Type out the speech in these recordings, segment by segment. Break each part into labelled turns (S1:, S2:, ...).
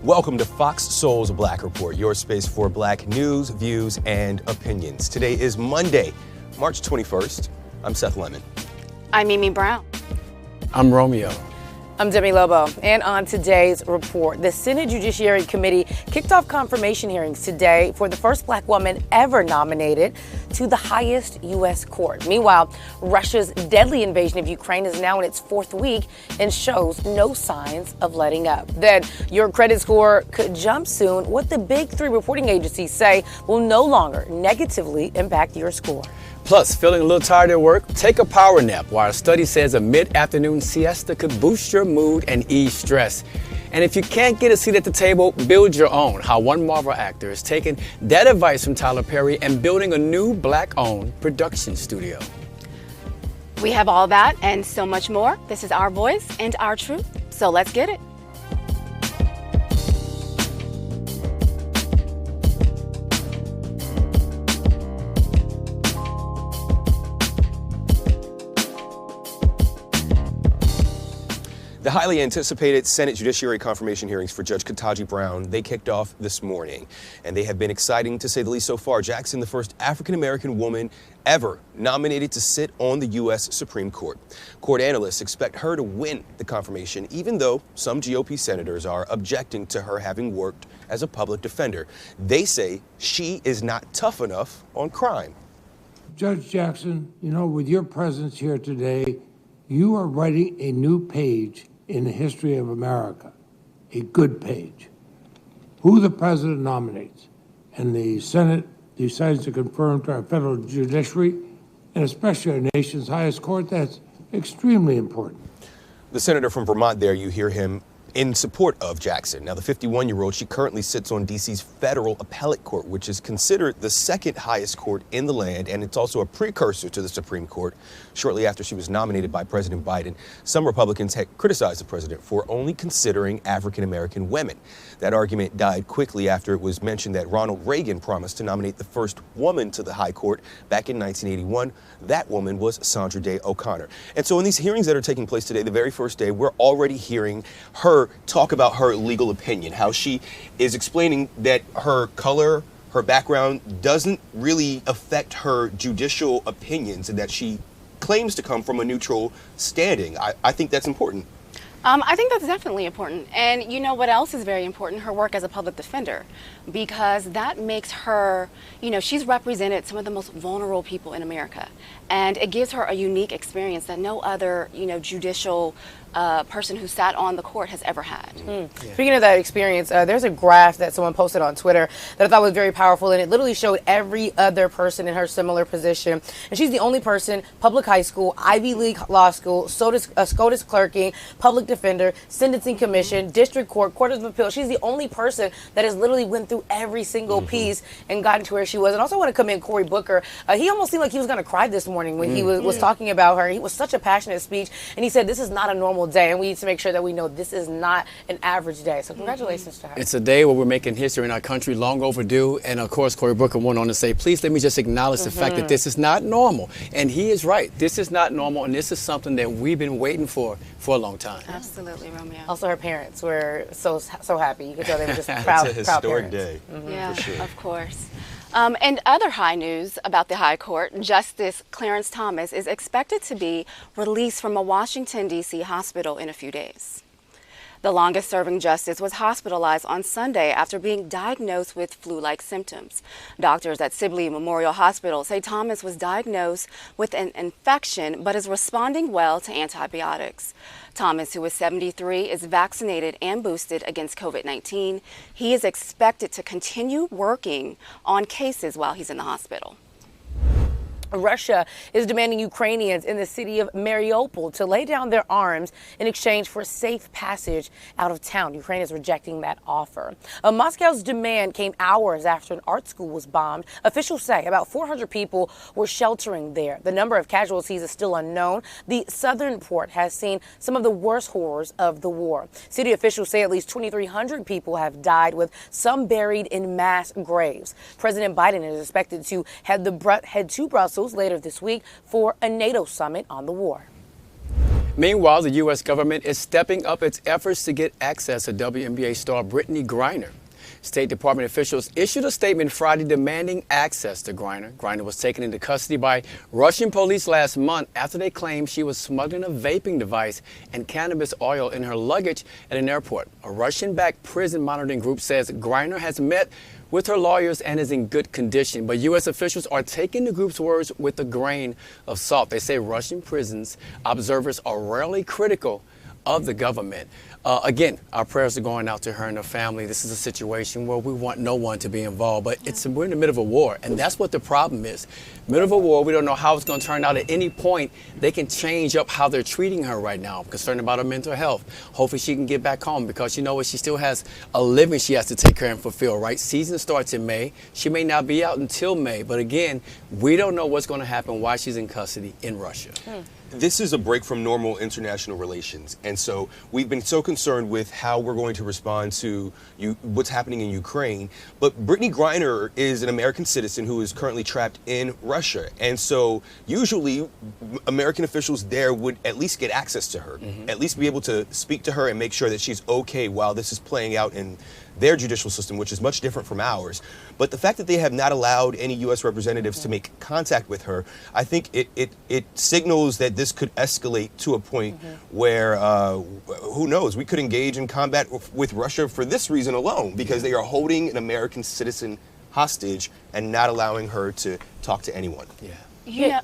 S1: Welcome to Fox Soul's Black Report, your space for black news, views, and opinions. Today is Monday, March 21st. I'm Seth Lemon.
S2: I'm Mimi Brown.
S3: I'm Romeo.
S4: I'm Demi Lobo, and on today's report, the Senate Judiciary Committee kicked off confirmation hearings today for the first black woman ever nominated to the highest U.S. court. Meanwhile, Russia's deadly invasion of Ukraine is now in its fourth week and shows no signs of letting up. Then, your credit score could jump soon. What the big three reporting agencies say will no longer negatively impact your score.
S3: Plus, feeling a little tired at work? Take a power nap, while a study says a mid-afternoon siesta could boost your mood and ease stress. And if you can't get a seat at the table, build your own. How one Marvel actor is taking that advice from Tyler Perry and building a new black-owned production studio.
S2: We have all that and so much more. This is our voice and our truth. So let's get it.
S1: The highly anticipated Senate Judiciary confirmation hearings for Judge Ketanji Brown, they kicked off this morning, and they have been exciting to say the least so far. Jackson, the first African-American woman ever nominated to sit on the U.S. Supreme Court. Court analysts expect her to win the confirmation, even though some GOP senators are objecting to her having worked as a public defender. They say she is not tough enough on crime.
S5: Judge Jackson, you know, with your presence here today, you are writing a new page in the history of America, a good page. Who the president nominates and the Senate decides to confirm to our federal judiciary, and especially our nation's highest court, that's extremely important.
S1: The senator from Vermont there, you hear him in support of Jackson. Now, the 51-year-old, she currently sits on D.C.'s federal appellate court, which is considered the second highest court in the land, and it's also a precursor to the Supreme Court. Shortly after she was nominated by President Biden, some Republicans had criticized the president for only considering African-American women. That argument died quickly after it was mentioned that Ronald Reagan promised to nominate the first woman to the high court back in 1981. That woman was Sandra Day O'Connor. And so in these hearings that are taking place today, the very first day, we're already hearing her talk about her legal opinion, how she is explaining that her color, her background doesn't really affect her judicial opinions and that she claims to come from a neutral standing. I think that's important.
S2: I think that's definitely important. And you know what else is very important? Her work as a public defender, because that makes her, you know, she's represented some of the most vulnerable people in America. And it gives her a unique experience that no other, you know, judicial person who sat on the court has ever had.
S4: Yeah. Speaking of that experience, there's a graph that someone posted on Twitter that I thought was very powerful, and it literally showed every other person in her similar position. And she's the only person, public high school, Ivy League law school, SCOTUS clerking, public defender, sentencing commission, district court, court of appeal. She's the only person that has literally went through every single piece and gotten to where she was. And also want to commend Cory Booker. He almost seemed like he was going to cry this morning when he was talking about her. He was such a passionate speech, and he said this is not a normal day, and we need to make sure that we know this is not an average day. So congratulations to her.
S3: It's a day where we're making history in our country, long overdue. And of course, Cory Booker went on to say, please let me just acknowledge the fact that this is not normal. And he is right. This is not normal, and this is something that we've been waiting for a long time.
S2: Absolutely, Romeo.
S4: Also, her parents were so happy. You could tell they were just proud.
S1: It's a historic
S4: day.
S2: Yeah,
S1: for sure.
S2: Of course. And other high news about the High Court, Justice Clarence Thomas is expected to be released from a Washington, D.C. hospital in a few days. The longest-serving justice was hospitalized on Sunday after being diagnosed with flu-like symptoms. Doctors at Sibley Memorial Hospital say Thomas was diagnosed with an infection but is responding well to antibiotics. Thomas, who is 73, is vaccinated and boosted against COVID-19. He is expected to continue working on cases while he's in the hospital.
S4: Russia is demanding Ukrainians in the city of Mariupol to lay down their arms in exchange for safe passage out of town. Ukraine is rejecting that offer. Moscow's demand came hours after an art school was bombed. Officials say about 400 people were sheltering there. The number of casualties is still unknown. The southern port has seen some of the worst horrors of the war. City officials say at least 2,300 people have died, with some buried in mass graves. President Biden is expected to head to Brussels later this week for a NATO summit on the war.
S3: Meanwhile, the U.S. government is stepping up its efforts to get access to WNBA star Brittney Griner. State Department officials issued a statement Friday demanding access to Griner. Griner was taken into custody by Russian police last month after they claimed she was smuggling a vaping device and cannabis oil in her luggage at an airport. A Russian-backed prison monitoring group says Griner has met with her lawyers and is in good condition. But U.S. officials are taking the group's words with a grain of salt. They say Russian prisons observers are rarely critical of the government. Again, our prayers are going out to her and her family. This is a situation where we want no one to be involved, but we're in the middle of a war, and that's what the problem is. Middle of a war, we don't know how it's going to turn out. At any point, they can change up how they're treating her right now. I'm concerned about her mental health. Hopefully she can get back home because you know what, she still has a living she has to take care and fulfill, right? Season starts in May. She may not be out until May, but again, we don't know what's going to happen while she's in custody in Russia.
S1: This is a break from normal international relations. And so we've been so concerned with how we're going to respond to what's happening in Ukraine. But Brittney Griner is an American citizen who is currently trapped in Russia. And so usually American officials there would at least get access to her, at least be able to speak to her and make sure that she's okay while this is playing out in their judicial system, which is much different from ours. But the fact that they have not allowed any U.S. representatives to make contact with her, I think it signals that this could escalate to a point where, who knows, we could engage in combat with Russia for this reason alone, because they are holding an American citizen hostage and not allowing her to talk to anyone.
S2: Yeah.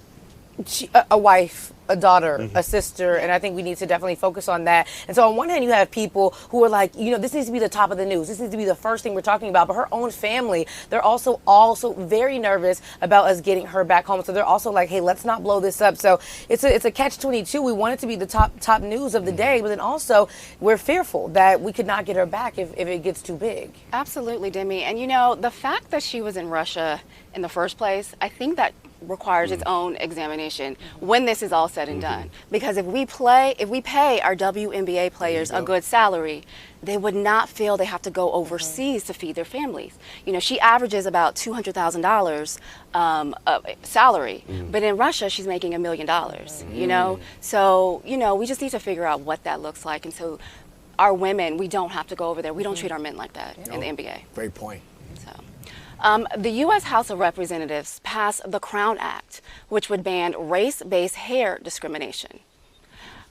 S4: A wife, a daughter, a sister, and I think we need to definitely focus on that. And so on one hand, you have people who are like, you know, this needs to be the top of the news. This needs to be the first thing we're talking about. But her own family, they're also very nervous about us getting her back home. So they're also like, hey, let's not blow this up. So it's a catch-22. We want it to be the top news of the day, but then also we're fearful that we could not get her back if it gets too big.
S2: Absolutely, Demi. And you know, the fact that she was in Russia in the first place, I think that requires its own examination when this is all said and done. Because if we pay our WNBA players a good salary, they would not feel they have to go overseas to feed their families. You know, she averages about $200,000 salary, but in Russia she's making $1 million. You know, so you know we just need to figure out what that looks like, and so our women, we don't have to go over there. We don't treat our men like that in the NBA.
S3: Great point.
S2: The U.S. House of Representatives passed the Crown Act, which would ban race-based hair discrimination.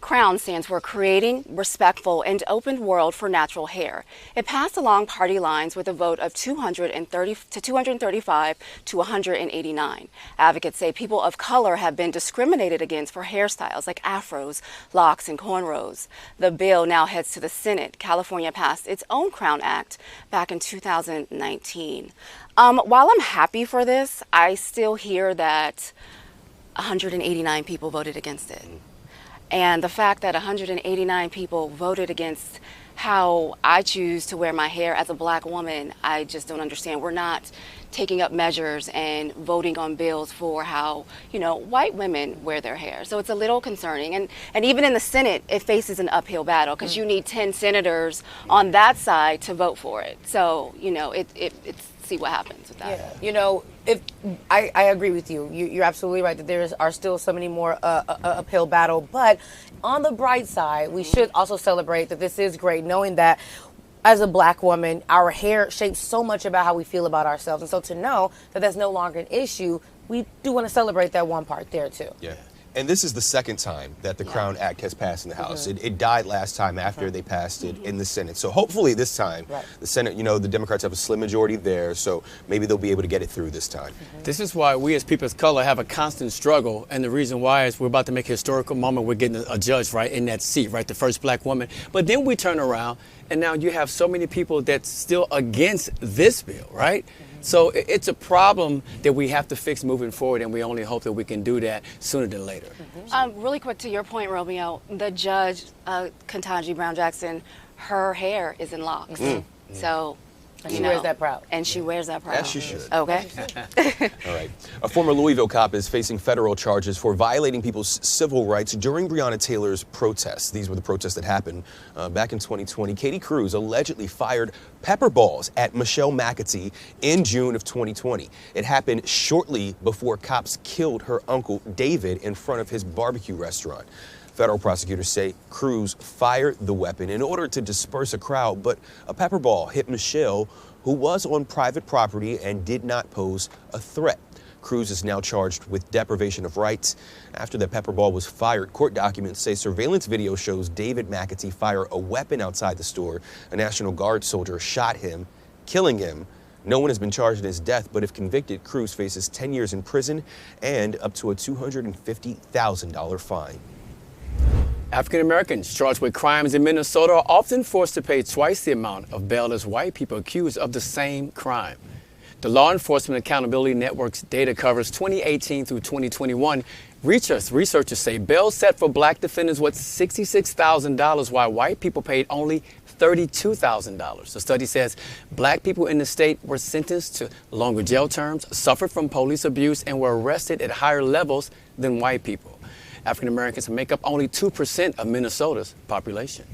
S2: CROWN stands for Creating Respectful and Open World for Natural Hair. It passed along party lines with a vote of 235 to 189. Advocates say people of color have been discriminated against for hairstyles like afros, locks, and cornrows. The bill now heads to the Senate. California passed its own CROWN Act back in 2019. While I'm happy for this, I still hear that 189 people voted against it. And the fact that 189 people voted against how I choose to wear my hair as a black woman, I just don't understand. We're not taking up measures and voting on bills for how, you know, white women wear their hair. So it's a little concerning. And even in the Senate, it faces an uphill battle because you need 10 senators on that side to vote for it. So, you know, it's see what happens with that.
S4: Yeah, you know, if I agree with you. You're absolutely right that there are still so many more uphill battle. But on the bright side, we should also celebrate that this is great, knowing that as a black woman, our hair shapes so much about how we feel about ourselves. And so to know that that's no longer an issue, we do want to celebrate that one part there too.
S1: Yeah. And this is the second time that the CROWN Act has passed in the House. It died last time after they passed it in the Senate. So hopefully this time, the Senate, you know, the Democrats have a slim majority there, so maybe they'll be able to get it through this time.
S3: This is why we as people of color have a constant struggle, and the reason why is we're about to make a historical moment. We're getting a judge, right, in that seat, right, the first black woman. But then we turn around, and now you have so many people that's still against this bill, right? So it's a problem that we have to fix moving forward, and we only hope that we can do that sooner than later.
S2: Really quick to your point, Romeo, the judge, Ketanji Brown Jackson, her hair is in locks. So,
S4: and she wears that proud.
S2: And she wears that proud.
S1: As she should.
S2: Okay.
S1: All right. A former Louisville cop is facing federal charges for violating people's civil rights during Breonna Taylor's protests. These were the protests that happened back in 2020. Katie Cruz allegedly fired pepper balls at Michelle McAtee in June of 2020. It happened shortly before cops killed her uncle David in front of his barbecue restaurant. Federal prosecutors say Cruz fired the weapon in order to disperse a crowd, but a pepper ball hit Michelle, who was on private property and did not pose a threat. Cruz is now charged with deprivation of rights. After the pepper ball was fired, court documents say surveillance video shows David McAtee fire a weapon outside the store. A National Guard soldier shot him, killing him. No one has been charged in his death, but if convicted, Cruz faces 10 years in prison and up to a $250,000 fine.
S3: African Americans charged with crimes in Minnesota are often forced to pay twice the amount of bail as white people accused of the same crime. The Law Enforcement Accountability Network's data covers 2018 through 2021. Researchers say bail set for black defendants was $66,000, while white people paid only $32,000. The study says black people in the state were sentenced to longer jail terms, suffered from police abuse, and were arrested at higher levels than white people. African Americans make up only 2% of Minnesota's population.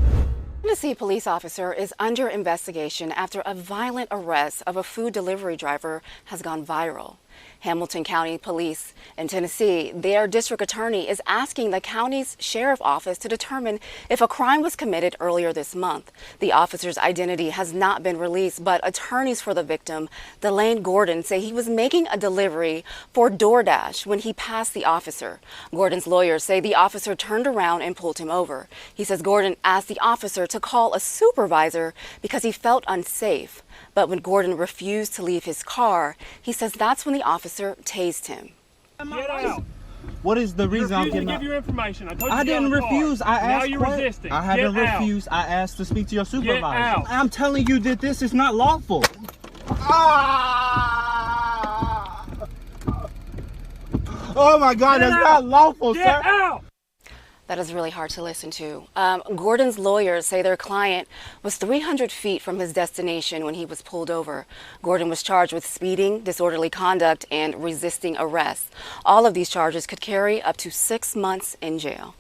S2: A Tennessee police officer is under investigation after a violent arrest of a food delivery driver has gone viral. Hamilton County Police in Tennessee, their district attorney is asking the county's sheriff office to determine if a crime was committed earlier this month. The officer's identity has not been released, but attorneys for the victim, Delane Gordon, say he was making a delivery for DoorDash when he passed the officer. Gordon's lawyers say the officer turned around and pulled him over. He says Gordon asked the officer to call a supervisor because he felt unsafe. But when Gordon refused to leave his car, he says that's when the officer tased him.
S6: Get out.
S7: What is the reason I'm getting out?
S6: To give your information. I told you
S7: I didn't refuse. I asked.
S6: Now you're resisting.
S7: I haven't refused. I asked to speak to your supervisor.
S6: Get out.
S7: I'm telling you that this is not lawful. Ah! Oh my God, that's not lawful, sir.
S6: Get out.
S2: That is really hard to listen to. Gordon's lawyers say their client was 300 feet from his destination when he was pulled over. Gordon was charged with speeding, disorderly conduct, and resisting arrest. All of these charges could carry up to 6 months in jail.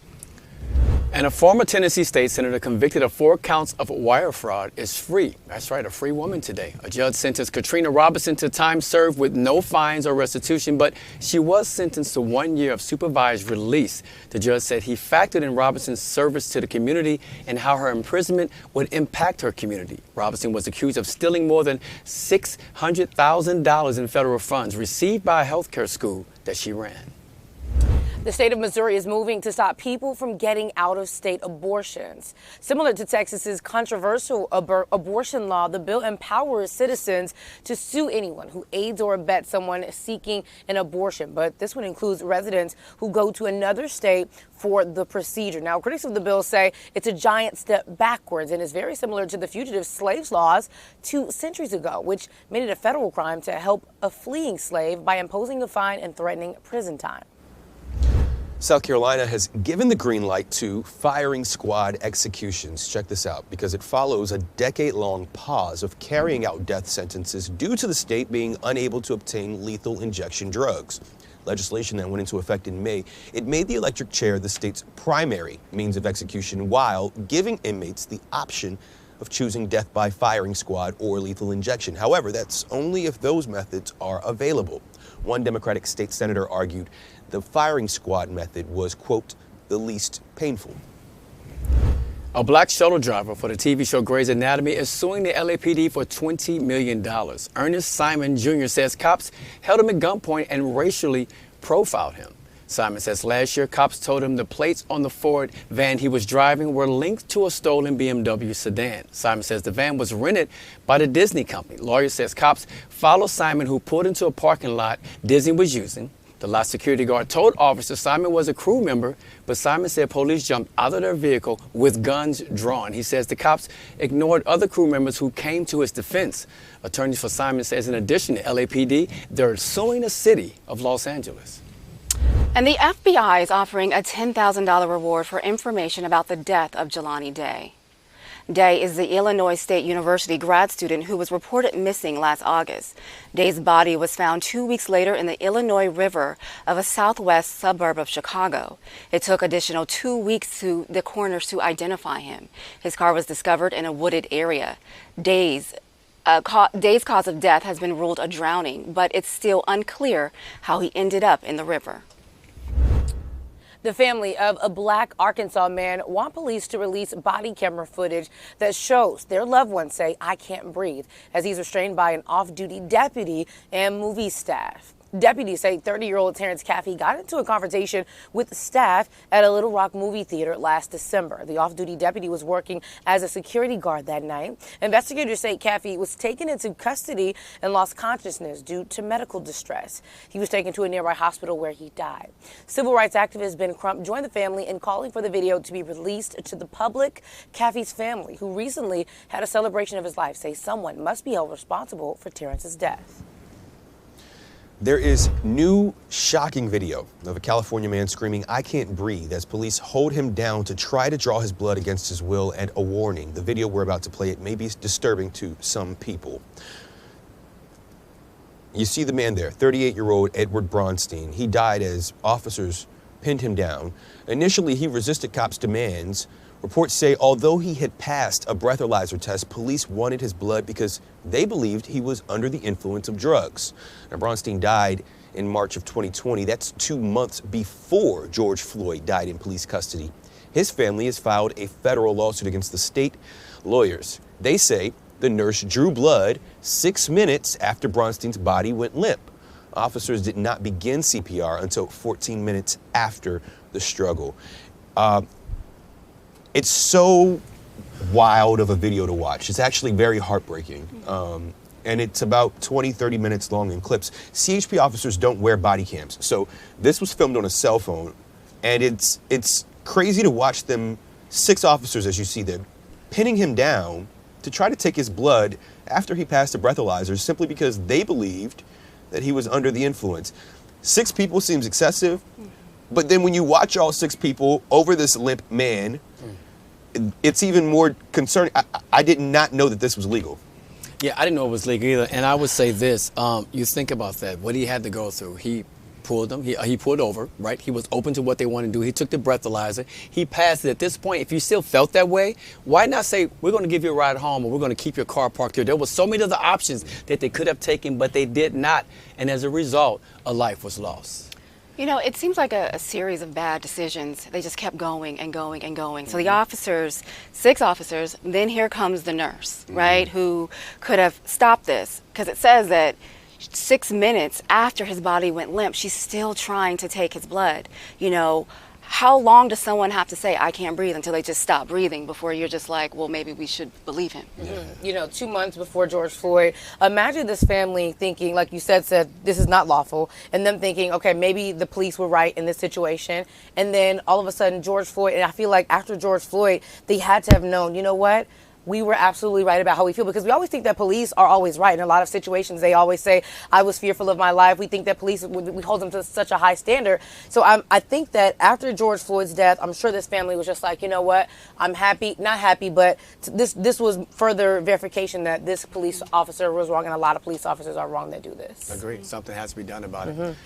S3: And a former Tennessee state senator convicted of 4 counts of wire fraud is free. That's right, a free woman today. A judge sentenced Katrina Robinson to time served with no fines or restitution, but she was sentenced to 1 year of supervised release. The judge said he factored in Robinson's service to the community and how her imprisonment would impact her community. Robinson was accused of stealing more than $600,000 in federal funds received by a healthcare school that she ran.
S4: The state of Missouri is moving to stop people from getting out-of-state abortions. Similar to Texas's controversial abortion law, the bill empowers citizens to sue anyone who aids or abets someone seeking an abortion. But this one includes residents who go to another state for the procedure. Now, critics of the bill say it's a giant step backwards and is very similar to the fugitive slave laws 2 centuries ago, which made it a federal crime to help a fleeing slave by imposing a fine and threatening prison time.
S1: South Carolina has given the green light to firing squad executions. Check this out, because it follows a decade-long pause of carrying out death sentences due to the state being unable to obtain lethal injection drugs. Legislation that went into effect in May, it made the electric chair the state's primary means of execution while giving inmates the option of choosing death by firing squad or lethal injection. However, that's only if those methods are available. One Democratic state senator argued the firing squad method was, quote, the least painful.
S3: A black shuttle driver for the TV show Grey's Anatomy is suing the LAPD for $20 million. Ernest Simon Jr. says cops held him at gunpoint and racially profiled him. Simon says last year cops told him the plates on the Ford van he was driving were linked to a stolen BMW sedan. Simon says the van was rented by the Disney company. Lawyer says cops followed Simon, who pulled into a parking lot Disney was using. The lot security guard told officers Simon was a crew member, but Simon said police jumped out of their vehicle with guns drawn. He says the cops ignored other crew members who came to his defense. Attorneys for Simon says in addition to LAPD, they're suing the city of Los Angeles.
S2: And the FBI is offering a $10,000 reward for information about the death of Jelani Day. Day is the Illinois State University grad student who was reported missing last August. Day's body was found 2 weeks later in the Illinois River of a southwest suburb of Chicago. It took additional 2 weeks to the coroners to identify him. His car was discovered in a wooded area. Day's cause of death has been ruled a drowning, but it's still unclear how he ended up in the river.
S4: The family of a black Arkansas man want police to release body camera footage that shows their loved ones say, "I can't breathe," as he's restrained by an off-duty deputy and movie staff. Deputies say 30-year-old Terrence Caffey got into a confrontation with staff at a Little Rock movie theater last December. The off-duty deputy was working as a security guard that night. Investigators say Caffey was taken into custody and lost consciousness due to medical distress. He was taken to a nearby hospital where he died. Civil rights activist Ben Crump joined the family in calling for the video to be released to the public. Caffey's family, who recently had a celebration of his life, say someone must be held responsible for Terrence's death.
S1: There is new shocking video of a California man screaming, "I can't breathe," as police hold him down to try to draw his blood against his will, and a warning. The video we're about to play, it may be disturbing to some people. You see the man there, 38-year-old Edward Bronstein. He died as officers pinned him down. Initially, he resisted cops' demands. Reports say although he had passed a breathalyzer test, police wanted his blood because they believed he was under the influence of drugs. Now, Bronstein died in March of 2020. That's 2 months before George Floyd died in police custody. His family has filed a federal lawsuit against the state lawyers. They say the nurse drew blood 6 minutes after Bronstein's body went limp. Officers did not begin CPR until 14 minutes after the struggle. It's so wild of a video to watch. It's actually very heartbreaking. And it's about 20, 30 minutes long in clips. CHP officers don't wear body cams. So this was filmed on a cell phone. And it's crazy to watch them, 6 officers as you see them, pinning him down to try to take his blood after he passed a breathalyzer simply because they believed that he was under the influence. 6 people seems excessive. But then when you watch all 6 people over this limp man, it's even more concerning. I did not know that this was legal.
S3: Yeah, I didn't know it was legal either. And I would say this, you think about that, what he had to go through. He pulled them, he pulled over, right? He was open to what they wanted to do. He took the breathalyzer. He passed it. At this point, if you still felt that way, why not say, we're going to give you a ride home or we're going to keep your car parked here? There were so many other options that they could have taken, but they did not. And as a result, a life was lost.
S2: You know, it seems like a series of bad decisions. They just kept going and going and going. So the officers, 6 officers, then here comes the nurse, right, who could have stopped this. Because it says that 6 minutes after his body went limp, she's still trying to take his blood. You know, how long does someone have to say, "I can't breathe," until they just stop breathing before you're just like, well, maybe we should believe him?
S4: You know, 2 months before George Floyd, imagine this family thinking, like you said, this is not lawful, and them thinking, okay, maybe the police were right in this situation. And then all of a sudden, George Floyd, and I feel like after George Floyd, they had to have known, you know what? We were absolutely right about how we feel, because we always think that police are always right. In a lot of situations, they always say, "I was fearful of my life." We think that police, we hold them to such a high standard. So I think that after George Floyd's death, I'm sure this family was just like, you know what? I'm happy, not happy, but this was further verification that this police officer was wrong, and a lot of police officers are wrong that do this.
S3: Agreed. Something has to be done about it.